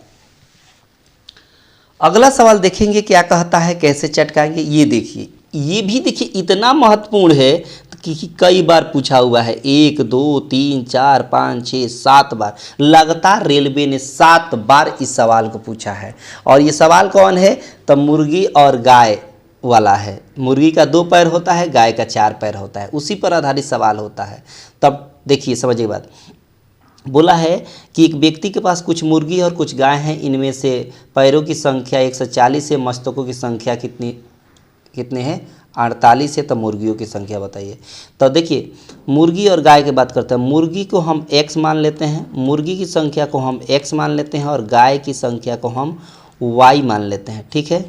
अगला सवाल देखेंगे क्या कहता है, कैसे चटकाएंगे ये देखिए। ये भी देखिए इतना महत्वपूर्ण है कि कई बार पूछा हुआ है, 1 2 3 4 5 6 7 बार लगातार रेलवे ने 7 बार इस सवाल को पूछा है। और ये सवाल कौन है, तो मुर्गी और गाय वाला है। मुर्गी का 2 पैर होता है, गाय का 4 पैर होता है, उसी पर आधारित सवाल होता है। तब देखिए समझिए बात, बोला है कि एक व्यक्ति के पास कुछ मुर्गी और कुछ गाय हैं, इनमें से पैरों की संख्या 140 है, मस्तकों की संख्या कितने हैं 48 है, तो मुर्गियों की संख्या बताइए। तो देखिए मुर्गी और गाय की बात करते हैं, मुर्गी को हम x मान लेते हैं, मुर्गी की संख्या को हम x मान लेते हैं और गाय की संख्या को हम y मान लेते हैं। ठीक है,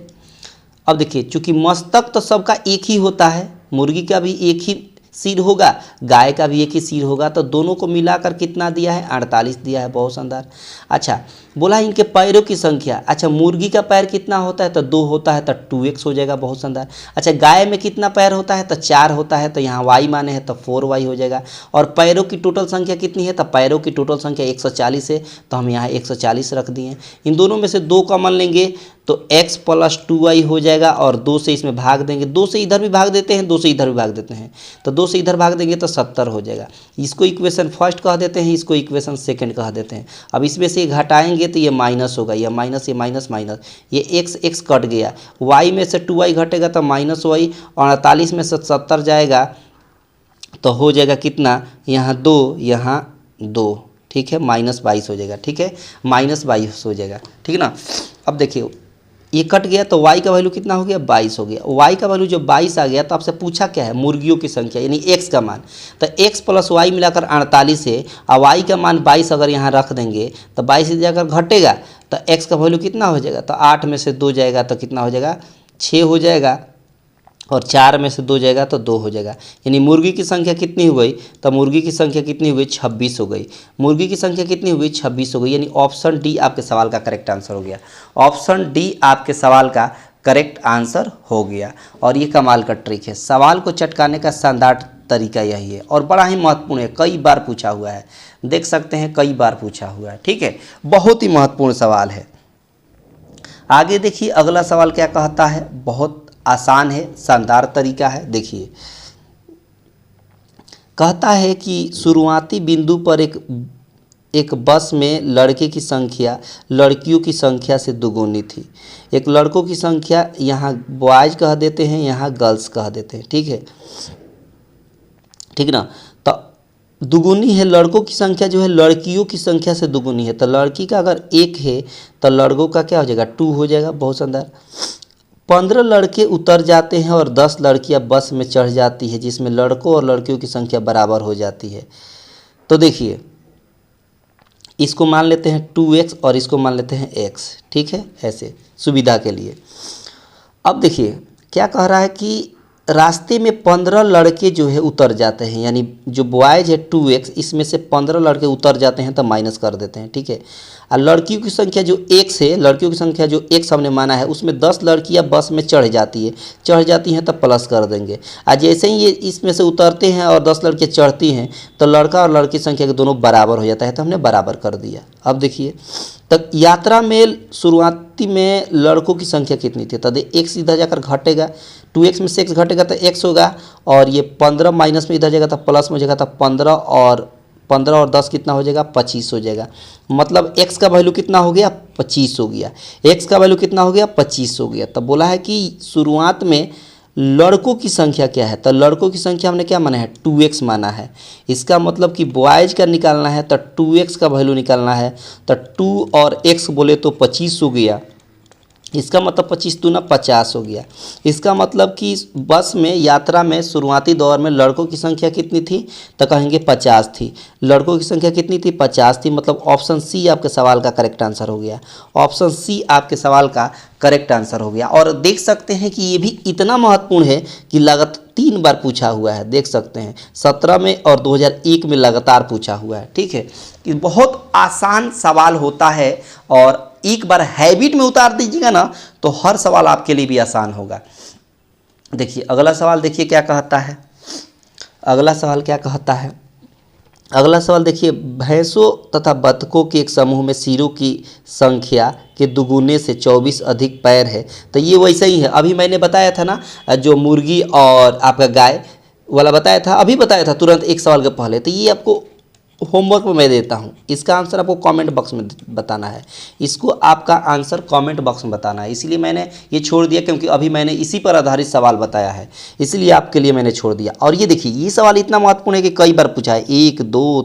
अब देखिए चूंकि मस्तक तो सबका एक ही होता है, मुर्गी का भी एक ही सिर होगा, गाय का भी एक ही सिर होगा, तो दोनों को मिलाकर कितना दिया है 48 दिया है। बहुत शानदार। अच्छा बोला इनके पैरों की संख्या, अच्छा मुर्गी का पैर कितना होता है, तो 2 होता है, तो 2x हो जाएगा। बहुत शानदार। अच्छा गाय में कितना पैर होता है, तो 4 होता है, तो यहाँ y माने हैं तो 4y हो जाएगा। और पैरों की टोटल संख्या कितनी है, तो पैरों की टोटल संख्या 140 है, तो हम यहाँ 140 रख दिए। इन दोनों में से 2 कॉमन लेंगे तो x + 2y हो जाएगा, और 2 से इसमें भाग देंगे, 2 से इधर भी भाग देते हैं, 2 से इधर भी भाग देते हैं, तो 2 से इधर भाग देंगे तो 70 हो जाएगा। इसको इक्वेशन फर्स्ट कह देते हैं, इसको इक्वेशन सेकंड कह देते हैं। अब इसमें से घटाएंगे तो ये माइनस होगा, ये माइनस ये माइनस माइनस, ये x कट गया, y में से 2y घटेगा तो -y, और 48 में से 70 जाएगा तो हो जाएगा कितना, यहाँ 2 यहाँ 2, ठीक है, -22 हो जाएगा। ठीक है, -22 हो जाएगा। ठीक है ना। अब देखिए ये कट गया तो y का वैल्यू कितना हो गया 22 हो गया। y का वैल्यू जब 22 आ गया तो आपसे पूछा क्या है, मुर्गियों की संख्या यानी x का मान, तो x + y मिलाकर 48 है, और y का मान 22 अगर यहाँ रख देंगे तो 22 से जाकर घटेगा तो x का वैल्यू कितना हो जाएगा, तो 8 में से 2 जाएगा तो कितना हो जाएगा 6 हो जाएगा, और 4 में से 2 जाएगा तो 2 हो जाएगा। यानी मुर्गी की संख्या कितनी हो गई, तो मुर्गी की संख्या कितनी हो गई 26 हो गई। मुर्गी की संख्या कितनी हो गई 26 हो गई, यानी ऑप्शन डी आपके सवाल का करेक्ट आंसर हो गया। ऑप्शन डी आपके सवाल का करेक्ट आंसर हो गया। और ये कमाल का ट्रिक है, सवाल को चटकाने का शानदार तरीका यही है, और बड़ा ही महत्वपूर्ण है, कई बार पूछा हुआ है, देख सकते हैं कई बार पूछा हुआ है। ठीक है, बहुत ही महत्वपूर्ण सवाल है। आगे देखिए अगला सवाल क्या कहता है, बहुत आसान है, शानदार तरीका है। देखिए कहता है कि शुरुआती बिंदु पर एक बस में लड़के की संख्या लड़कियों की संख्या से दुगुनी थी। एक लड़कों की संख्या यहाँ बॉयज कह देते हैं, यहाँ गर्ल्स कह देते हैं। ठीक है, ठीक ना। तो दुगुनी है, लड़कों की संख्या जो है लड़कियों की संख्या से दुगुनी है, तो लड़की का अगर 1 है तो लड़कों का क्या हो जाएगा 2 हो जाएगा। बहुत शानदार। 15 लड़के उतर जाते हैं और 10 लड़कियां बस में चढ़ जाती है, जिसमें लड़कों और लड़कियों की संख्या बराबर हो जाती है। तो देखिए इसको मान लेते हैं 2x और इसको मान लेते हैं x। ठीक है, ऐसे सुविधा के लिए। अब देखिए क्या कह रहा है कि रास्ते में 15 लड़के जो है उतर जाते हैं, यानी जो बॉयज है 2x, इसमें से 15 लड़के उतर जाते हैं तो माइनस कर देते हैं, ठीक है। और लड़कियों की संख्या जो x है, लड़कियों की संख्या जो x हमने माना है, उसमें 10 लड़कियां बस में चढ़ जाती हैं तो प्लस कर देंगे। और जैसे ही ये इसमें से उतरते हैं और 10 लड़कियाँ चढ़ती हैं तो लड़का और लड़की संख्या के दोनों बराबर हो जाता है, तो हमने बराबर कर दिया। अब देखिए, तो यात्रा में शुरुआती में लड़कों की संख्या कितनी थी, तो x इधर जाकर घटेगा, 2x में से x घटेगा तो x होगा, और ये 15 माइनस में इधर जाएगा तो प्लस में हो जाएगा, तो 15 और 10 कितना हो जाएगा, 25 हो जाएगा। मतलब x का वैल्यू कितना हो गया, 25 हो गया। x का वैल्यू कितना हो गया, 25 हो गया। तब बोला है कि शुरुआत में लड़कों की संख्या क्या है, तो लड़कों की संख्या हमने क्या माना है, 2x माना है। इसका मतलब कि बॉयज का निकालना है तो 2x का वैल्यू निकालना है, तो 2 और x बोले तो 25 हो गया। इसका मतलब 25 दूना 50 हो गया। इसका मतलब कि बस में यात्रा में शुरुआती दौर में लड़कों की संख्या कितनी थी, तो कहेंगे 50 थी। लड़कों की संख्या कितनी थी, 50 थी। मतलब ऑप्शन सी आपके सवाल का करेक्ट आंसर हो गया। ऑप्शन सी आपके सवाल का करेक्ट आंसर हो गया। और देख सकते हैं कि ये भी इतना महत्वपूर्ण है कि लगातार 3 बार पूछा हुआ है। देख सकते हैं 17 में और 2001 में लगातार पूछा हुआ है, ठीक है। कि बहुत आसान सवाल होता है, और एक बार हैबिट में उतार दीजिएगा ना तो हर सवाल आपके लिए भी आसान होगा। देखिए अगला सवाल, देखिए क्या कहता है। अगला सवाल क्या कहता है, अगला सवाल देखिए, भैंसों तथा बतखों के एक समूह में सिरों की संख्या के दुगुने से 24 अधिक पैर है। तो ये वैसे ही है, अभी मैंने बताया था ना, जो मुर्गी और आपका गाय वाला बताया था, अभी बताया था तुरंत एक सवाल के पहले। तो ये आपको होमवर्क में मैं देता हूँ, इसका आंसर आपको कमेंट बॉक्स में बताना है। इसको आपका आंसर कमेंट बॉक्स में बताना है। इसलिए मैंने ये छोड़ दिया क्योंकि अभी मैंने इसी पर आधारित सवाल बताया है, इसलिए आपके लिए मैंने छोड़ दिया। और ये देखिए, ये सवाल इतना महत्वपूर्ण है कि कई बार पूछा है, 1 2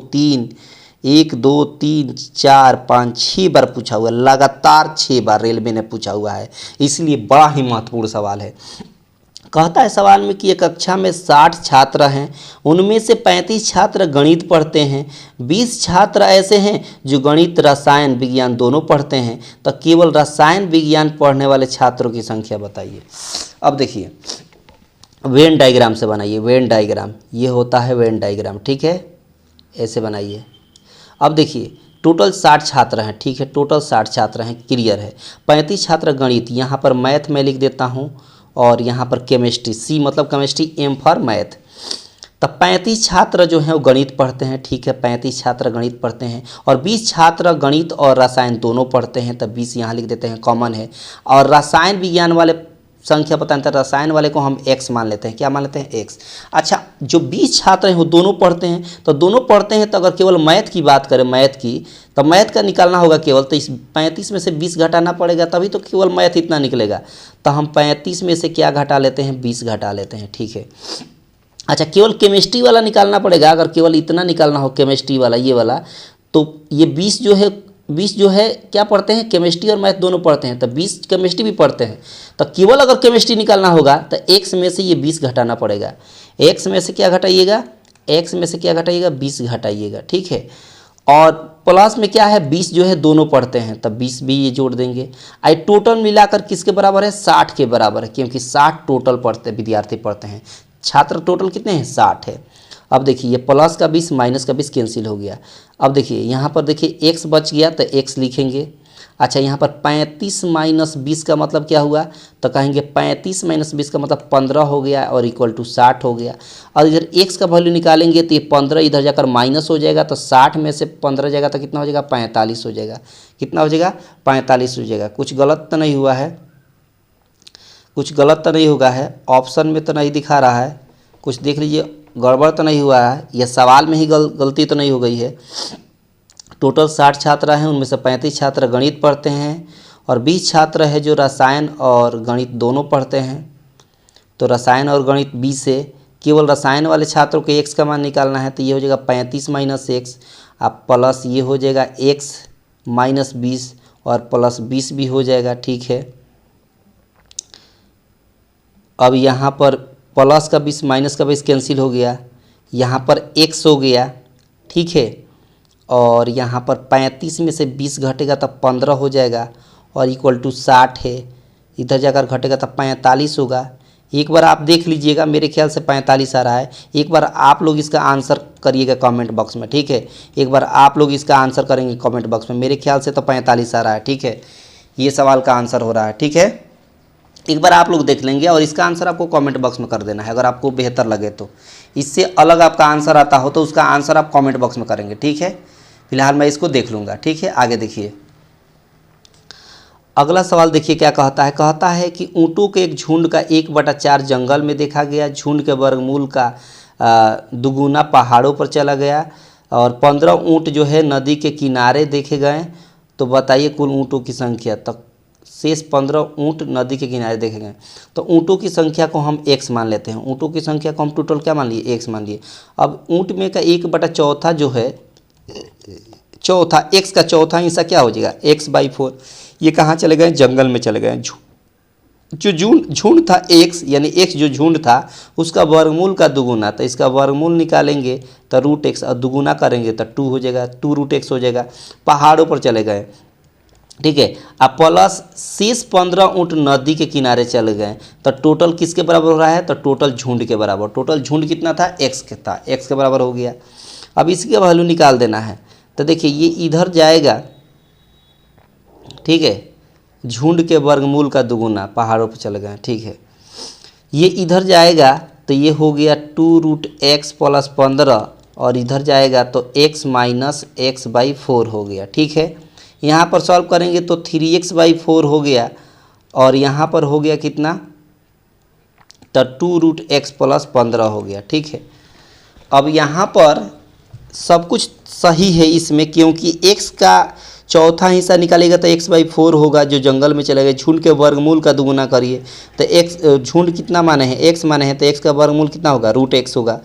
3 4 5 6 बार पूछा हुआ है, लगातार 6 बार रेलवे ने पूछा हुआ है, इसलिए बड़ा ही महत्वपूर्ण सवाल है। कहता है सवाल में कि एक कक्षा में 60 छात्र हैं, उनमें से 35 छात्र गणित पढ़ते हैं, 20 छात्र ऐसे हैं जो गणित रसायन विज्ञान दोनों पढ़ते हैं, तो केवल रसायन विज्ञान पढ़ने वाले छात्रों की संख्या बताइए। अब देखिए, वेन डायग्राम से बनाइए। वेन डायग्राम, ये होता है वेन डायग्राम, ठीक है, ऐसे बनाइए। अब देखिए टोटल 60 छात्र हैं, ठीक है, टोटल 60 छात्र हैं, क्लियर है। 35 छात्र गणित, यहाँ पर मैथ में लिख देता हूँ, और यहाँ पर केमिस्ट्री, सी मतलब केमिस्ट्री, एम फॉर मैथ। तब 35 छात्र जो हैं वो गणित पढ़ते हैं, ठीक है, 35 छात्र गणित पढ़ते हैं, और 20 छात्र गणित और रसायन दोनों पढ़ते हैं, तब 20 यहाँ लिख देते हैं, कॉमन है। और रसायन विज्ञान वाले संख्या पता नहीं था, रसायन वाले को हम x मान लेते हैं, क्या मान लेते हैं, x। अच्छा, जो 20 छात्र हैं वो दोनों पढ़ते हैं, तो दोनों पढ़ते हैं, तो अगर केवल मैथ की बात करें, मैथ की, तो मैथ का निकालना होगा केवल, तो इस 35 में से 20 घटाना पड़ेगा, तभी तो केवल मैथ इतना निकलेगा। तो हम 35 में से क्या घटा लेते हैं, 20 घटा लेते हैं, ठीक है। अच्छा, केवल केमिस्ट्री वाला निकालना पड़ेगा, अगर केवल इतना निकालना हो केमिस्ट्री वाला, ये वाला, तो ये 20 जो है क्या पढ़ते हैं, केमिस्ट्री और मैथ दोनों पढ़ते हैं, तो 20 केमिस्ट्री भी पढ़ते हैं। तो केवल अगर केमिस्ट्री निकालना होगा तो x में से ये 20 घटाना पड़ेगा। x में से क्या घटाइएगा, x में से क्या घटाइएगा, 20 घटाइएगा, ठीक है। और प्लस में क्या है, 20 जो है दोनों पढ़ते हैं, तब 20 भी ये जोड़ देंगे। आई टोटल मिलाकर किसके बराबर है, 60 के बराबर है, क्योंकि 60 टोटल विद्यार्थी पढ़ते हैं। छात्र टोटल कितने हैं, 60 है। अब देखिए, ये प्लस का 20 माइनस का 20 कैंसिल हो गया। अब देखिए यहाँ पर देखिए x बच गया, तो x लिखेंगे। अच्छा, यहाँ पर 35 माइनस 20 का मतलब क्या हुआ, तो कहेंगे 35 माइनस 20 का मतलब 15 हो गया, और इक्वल टू 60 हो गया। और इधर x का वैल्यू निकालेंगे तो ये 15 इधर जाकर माइनस हो जाएगा, तो 60 में से 15 जाएगा तो कितना हो जाएगा, 45 हो जाएगा। कितना हो जाएगा, 45 हो जाएगा। कुछ गलत तो नहीं हुआ है, कुछ गलत तो नहीं हुआ है, ऑप्शन में तो नहीं दिखा रहा है, कुछ देख लीजिए, गड़बड़ तो नहीं हुआ है, यह सवाल में ही गलती तो नहीं हो गई है। टोटल 60 छात्र हैं, उनमें से 35 छात्र गणित पढ़ते हैं, और 20 छात्र है जो रसायन और गणित दोनों पढ़ते हैं। तो रसायन और गणित 20 है, केवल रसायन वाले छात्रों के x का मान निकालना है, तो ये हो जाएगा 35 माइनस x, अब प्लस ये हो जाएगा x माइनस 20, और प्लस 20 भी हो जाएगा, ठीक है। अब यहाँ पर प्लस का 20 माइनस का 20 कैंसिल हो गया, यहाँ पर x हो गया, ठीक है। और यहाँ पर 35 में से 20 घटेगा तब 15 हो जाएगा, और इक्वल टू 60 है, इधर जाकर घटेगा तब 45 होगा, एक बार आप देख लीजिएगा, मेरे ख्याल से 45 आ रहा है। एक बार आप लोग इसका आंसर करिएगा कमेंट बॉक्स में, ठीक है। एक बार आप लोग इसका आंसर करेंगे कमेंट बॉक्स में। मेरे ख्याल से तो 45 आ रहा है, ठीक है। ये सवाल का आंसर हो रहा है, ठीक है। एक बार आप लोग देख लेंगे और इसका आंसर आपको कमेंट बॉक्स में कर देना है, अगर आपको बेहतर लगे तो। इससे अलग आपका आंसर आता हो तो उसका आंसर आप कमेंट बॉक्स में करेंगे, ठीक है। फिलहाल मैं इसको देख लूँगा, ठीक है। आगे देखिए, अगला सवाल देखिए क्या कहता है। कहता है कि ऊँटों के एक झुंड का 1/4 जंगल में देखा गया, झुंड के वर्गमूल का दुगुना पहाड़ों पर चला गया और 15 ऊँट जो है नदी के किनारे देखे गए। तो बताइए कुल ऊँटों की संख्या। तक शेष 15 ऊँट नदी के किनारे देखे गए। तो ऊँटों की संख्या को हम x मान लेते हैं। ऊँटों की संख्या को हम टोटल क्या मान लिए, x मान लिए। अब ऊँट में का 1/4 जो है, चौथा x का चौथा हिस्सा क्या हो जाएगा, x/4। ये कहाँ चले गए, जंगल में चले गए। जो झुंड था x, यानी x जो झुंड था उसका वर्गमूल का दुगुना, तो इसका वर्गमूल निकालेंगे तो √x और दुगुना करेंगे तो 2 हो जाएगा, 2√x हो जाएगा। पहाड़ों पर चले गए, ठीक है। अब प्लस शेष 15 ऊँट नदी के किनारे चले गए, तो टोटल किसके बराबर हो रहा है, तो टोटल झुंड के बराबर। टोटल झुंड कितना था, x के था, x के बराबर हो गया। अब इसके वैल्यू निकाल देना है। तो देखिए ये इधर जाएगा, ठीक है, झुंड के वर्गमूल का दुगुना, पहाड़ों पर चले गए, ठीक है। ये इधर जाएगा तो ये हो गया 2√x + 15 और इधर जाएगा तो x - x/4 हो गया, ठीक है। यहाँ पर सॉल्व करेंगे तो 3x/4 हो गया और यहाँ पर हो गया कितना, तो 2√x + 15 हो गया, ठीक है। अब यहाँ पर सब कुछ सही है इसमें, क्योंकि x का चौथा हिस्सा निकालेगा तो x/4 होगा जो जंगल में चले गए। झुंड के वर्गमूल का दुगुना करिए तो x, झुंड कितना माने हैं, x माने हैं, तो x का वर्गमूल कितना होगा, √x होगा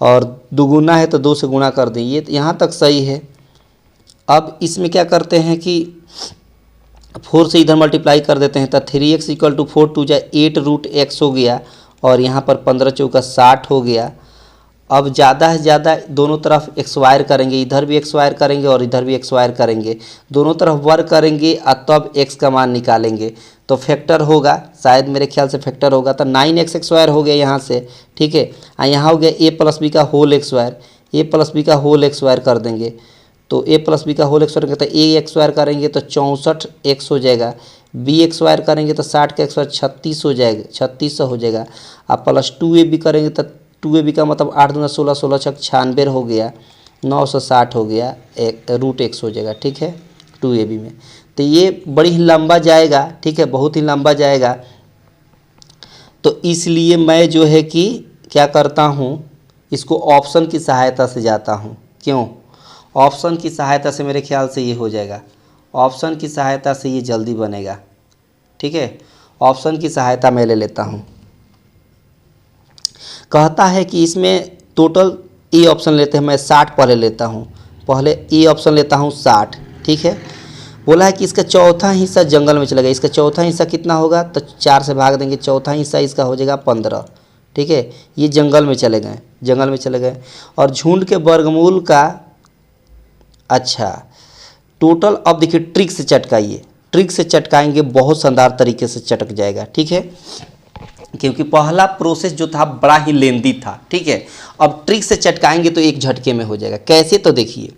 और दुगुना है तो 2 से गुणा कर दें। ये यहाँ तक सही है। अब इसमें क्या करते हैं कि 4 से इधर मल्टीप्लाई कर देते हैं तो 3x = 4, 2 × 8√x हो गया और यहाँ पर 15 × 4 = 60 हो गया। अब ज़्यादा से ज़्यादा दोनों तरफ x² करेंगे, इधर भी x² करेंगे और इधर भी x² करेंगे, दोनों तरफ वर्ग करेंगे और तब x का मान निकालेंगे। तो फैक्टर होगा, शायद मेरे ख्याल से फैक्टर होगा, तो 9x² हो गया यहाँ से, ठीक है। यहाँ हो गया a + b का होल x², a + b का होल x² कर देंगे तो a + b का होल x² करते a² करेंगे तो 64x हो जाएगा, b² करेंगे तो 60 का x² 36 हो जाएगा, 3600 हो जाएगा। अब प्लस 2ab करेंगे तो 2ab का मतलब 8 दूना 16, 16 छक 96 हो गया, 960 हो गया, √x हो जाएगा, ठीक है, 2ab में। तो ये बड़ी ही लंबा जाएगा, ठीक है, बहुत ही लंबा जाएगा। तो इसलिए मैं जो है कि क्या करता हूँ, इसको ऑप्शन की सहायता से जाता हूँ। क्यों, ऑप्शन की सहायता से मेरे ख्याल से ये हो जाएगा, ऑप्शन की सहायता से ये जल्दी बनेगा, ठीक है। ऑप्शन की सहायता मैं ले लेता हूँ। कहता है कि इसमें टोटल ए ऑप्शन लेते हैं, मैं 60 पहले लेता हूँ, पहले ए ऑप्शन लेता हूँ 60, ठीक है। बोला है कि इसका चौथा हिस्सा जंगल में चला गया, इसका चौथा हिस्सा कितना होगा, तो 4 से भाग देंगे, चौथा हिस्सा इसका हो जाएगा 15, ठीक है। ये जंगल में चले गए, जंगल में चले गए और झुंड के वर्गमूल का, अच्छा टोटल। अब देखिए ट्रिक से चटकाइए, ट्रिक से चटकाएंगे, बहुत शानदार तरीके से चटक जाएगा, ठीक है, क्योंकि पहला प्रोसेस जो था बड़ा ही लेंदी था, ठीक है। अब ट्रिक से चटकाएंगे तो एक झटके में हो जाएगा। कैसे, तो देखिए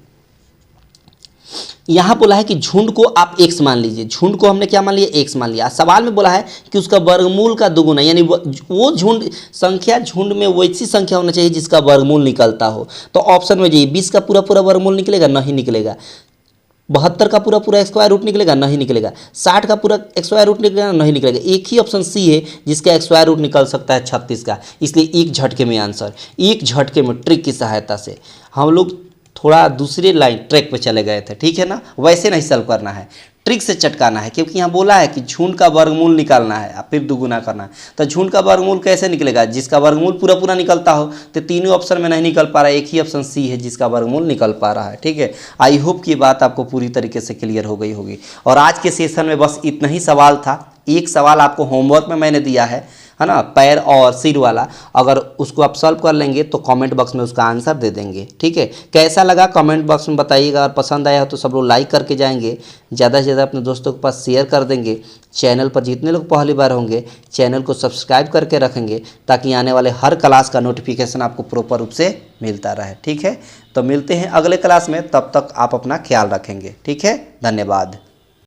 यहाँ बोला है कि झुंड को आप x मान लीजिए, झुंड को हमने क्या मान लिया, x मान लिया। सवाल में बोला है कि उसका वर्गमूल का दुगुना, यानी वो झुंड संख्या, झुंड में वैसी संख्या होना चाहिए जिसका वर्गमूल निकलता हो। तो ऑप्शन में जाइए, 20 का पूरा पूरा वर्गमूल निकलेगा, नहीं निकलेगा। 72 का पूरा पूरा स्क्वायर रूट निकलेगा, नहीं निकलेगा। 60 का पूरा स्क्वायर रूट निकलेगा, नहीं निकलेगा। एक ही ऑप्शन सी है जिसका स्क्वायर रूट निकल सकता है 36 का। इसलिए एक झटके में आंसर, एक झटके में ट्रिक की सहायता से हम लोग थोड़ा दूसरे लाइन ट्रैक पे चले गए थे, ठीक है ना। वैसे नहीं सॉल्व करना है, ट्रिक से चटकाना है, क्योंकि यहाँ बोला है कि झुंड का वर्गमूल निकालना है और फिर दुगुना करना है। तो झुंड का वर्गमूल कैसे निकलेगा, जिसका वर्गमूल पूरा पूरा निकलता हो। तो तीनों ऑप्शन में नहीं निकल पा रहा है, एक ही ऑप्शन सी है जिसका वर्गमूल निकल पा रहा है, ठीक है। आई होप कि बात आपको पूरी तरीके से क्लियर हो गई होगी। और आज के सेशन में बस इतना ही सवाल था। एक सवाल आपको होमवर्क में मैंने दिया है ना, पैर और सिर वाला। अगर उसको आप सॉल्व कर लेंगे तो कमेंट बॉक्स में उसका आंसर दे देंगे, ठीक है। कैसा लगा कमेंट बॉक्स में बताइएगा। और पसंद आया हो तो सब लोग लाइक करके जाएंगे, ज़्यादा से ज़्यादा अपने दोस्तों के पास शेयर कर देंगे। चैनल पर जितने लोग पहली बार होंगे चैनल को सब्सक्राइब करके रखेंगे ताकि आने वाले हर क्लास का नोटिफिकेशन आपको प्रॉपर रूप से मिलता रहे। ठीक है, तो मिलते हैं अगले क्लास में, तब तक आप अपना ख्याल रखेंगे। ठीक है, धन्यवाद।